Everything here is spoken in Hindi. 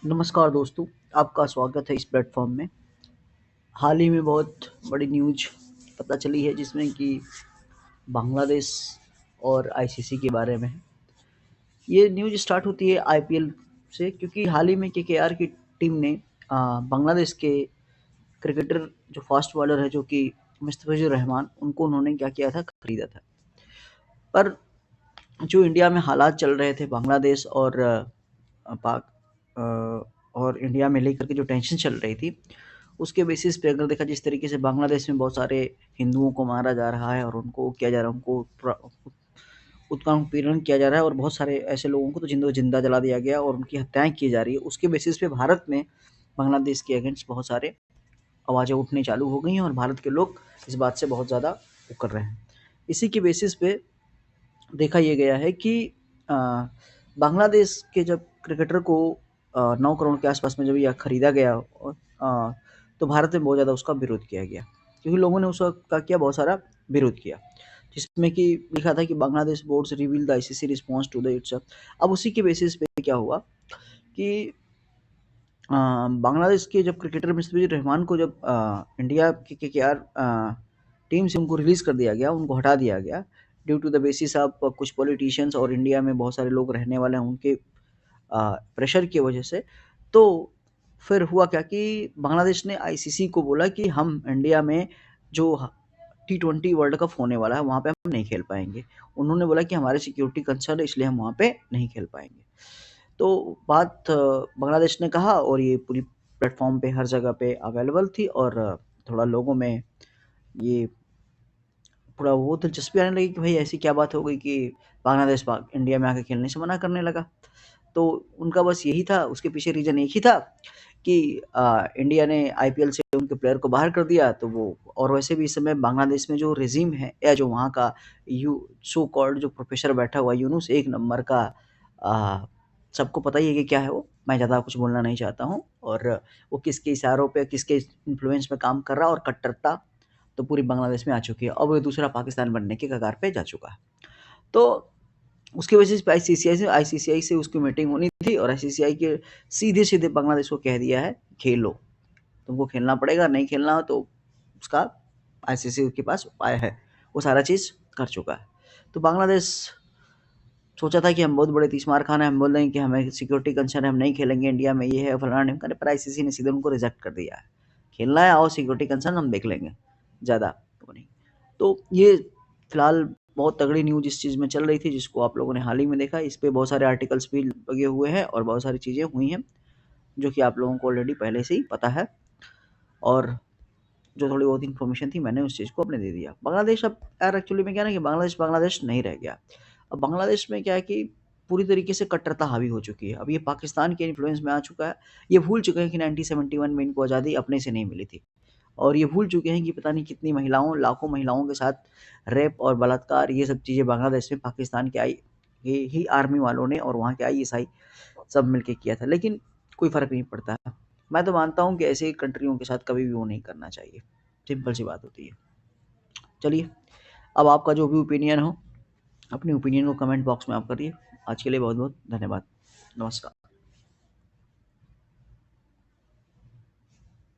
नमस्कार दोस्तों, आपका स्वागत है इस प्लेटफॉर्म में। हाल ही में बहुत बड़ी न्यूज पता चली है जिसमें कि बांग्लादेश और आईसीसी के बारे में है। ये न्यूज स्टार्ट होती है आईपीएल से, क्योंकि हाल ही में केकेआर की टीम ने बांग्लादेश के क्रिकेटर जो फास्ट बॉलर है, जो कि मुस्तफिजुर रहमान, उनको उन्होंने क्या किया था, खरीदा था। पर जो इंडिया में हालात चल रहे थे बांग्लादेश और पाक और इंडिया में लेकर के जो टेंशन चल रही थी, उसके बेसिस पे अगर देखा, जिस तरीके से बांग्लादेश में बहुत सारे हिंदुओं को मारा जा रहा है और उनको किया जा रहा है, उनको उत्पीड़न किया जा रहा है, और बहुत सारे ऐसे लोगों को तो जिंदा जला दिया गया और उनकी हत्याएं की जा रही है, उसके बेसिस पे भारत में बांग्लादेश के अगेंस्ट बहुत सारे आवाज़ें उठनी चालू हो गई हैं और भारत के लोग इस बात से बहुत ज़्यादा वो कर रहे हैं। इसी के बेसिस पे देखा ये गया है कि अ, बांग्लादेश के जब क्रिकेटर को 9 करोड़ के आसपास में जब यह खरीदा गया, तो भारत में बहुत ज़्यादा उसका विरोध किया गया, क्योंकि लोगों ने उस वक़्त क्या किया, बहुत सारा विरोध किया, जिसमें कि लिखा था कि Bangladesh boards reveal the ICC response to the its. अब उसी के बेसिस पे क्या हुआ कि बांग्लादेश के जब क्रिकेटर मुस्तफिजुर रहमान को जब इंडिया के केकेआर टीम से उनको रिलीज़ कर दिया गया, उनको हटा दिया गया due to the basis of कुछ पॉलिटिशियंस, और इंडिया में बहुत सारे लोग रहने वाले हैं, उनके प्रेशर की वजह से। तो फिर हुआ क्या कि बांग्लादेश ने आईसीसी को बोला कि हम इंडिया में जो T20 वर्ल्ड कप होने वाला है, वहाँ पे हम नहीं खेल पाएँगे। उन्होंने बोला कि हमारे सिक्योरिटी कंसर्न है, इसलिए हम वहाँ पे नहीं खेल पाएँगे। तो बात बांग्लादेश ने कहा, और ये पूरी प्लेटफ़ॉर्म पे हर जगह पे अवेलेबल थी, और थोड़ा लोगों में ये पूरा वो दिलचस्पी आने लगी कि भाई ऐसी क्या बात हो गई कि बांग्लादेश इंडिया में आके खेलने से मना करने लगा। तो उनका बस यही था, उसके पीछे रीज़न एक ही था कि इंडिया ने आईपीएल से उनके प्लेयर को बाहर कर दिया, तो वो, और वैसे भी इस समय बांग्लादेश में जो रेज़ीम है, या जो वहाँ का यू सो कॉल्ड जो प्रोफ़ेसर बैठा हुआ है, यूनुस एक नंबर का, अ, सबको पता ही है कि क्या है वो, मैं ज़्यादा कुछ बोलना नहीं चाहता हूँ, और वो किसके इशारों पे, किसके इन्फ्लुएंस में काम कर रहा है, और कट्टरता तो पूरी बांग्लादेश में आ चुकी है। अब वो दूसरा पाकिस्तान बनने की कगार पे जा चुका है। तो उसकी वजह से आईसीसीआई से उसकी मीटिंग होनी थी, और आईसीसीआई के सीधे-सीधे बांग्लादेश को कह दिया है, खेलो, तुमको खेलना पड़ेगा, नहीं खेलना हो तो उसका आईसीसी के पास उपाय है, वो सारा चीज़ कर चुका है। तो बांग्लादेश सोचा था कि हम बहुत बड़े तीस-मार खान हैं, हम बोल देंगे कि हमें सिक्योरिटी कंसर्न है, हम नहीं खेलेंगे इंडिया में, ये है फलाना-ढिमकाना, पर आईसीसी ने सीधे उनको रिजेक्ट कर दिया है। खेलना है, आओ, सिक्योरिटी कंसर्न हम देख लेंगे, ज़्यादा वो नहीं। तो ये फिलहाल बहुत तगड़ी न्यूज़ इस चीज़ में चल रही थी, जिसको आप लोगों ने हाल ही में देखा। इस पे बहुत सारे आर्टिकल्स भी लगे हुए हैं और बहुत सारी चीज़ें हुई हैं, जो कि आप लोगों को ऑलरेडी पहले से ही पता है, और जो थोड़ी बहुत इन्फॉर्मेशन थी मैंने उस चीज़ को आपने दे दिया। बांग्लादेश अब यार एक्चुअली में क्या है ना कि बांग्लादेश नहीं रह गया। अब बांग्लादेश में क्या है कि पूरी तरीके से कट्टरता हावी हो चुकी है। अब ये पाकिस्तान के इन्फ्लुएंस में आ चुका है। ये भूल चुके हैं कि 1971 में इनको आज़ादी अपने से नहीं मिली थी। और ये भूल चुके हैं कि पता नहीं कितनी महिलाओं, लाखों महिलाओं के साथ रेप और बलात्कार, ये सब चीज़ें बांग्लादेश में पाकिस्तान के ये ही आर्मी वालों ने और वहाँ के आईएसआई सब मिलके किया था। लेकिन कोई फ़र्क नहीं पड़ता। मैं तो मानता हूँ कि ऐसे कंट्रियों के साथ कभी भी वो नहीं करना चाहिए। सिंपल सी बात होती है। चलिए, अब आपका जो भी ओपिनियन हो, अपने ओपिनियन को कमेंट बॉक्स में आप करिए। आज के लिए बहुत-बहुत धन्यवाद। नमस्कार।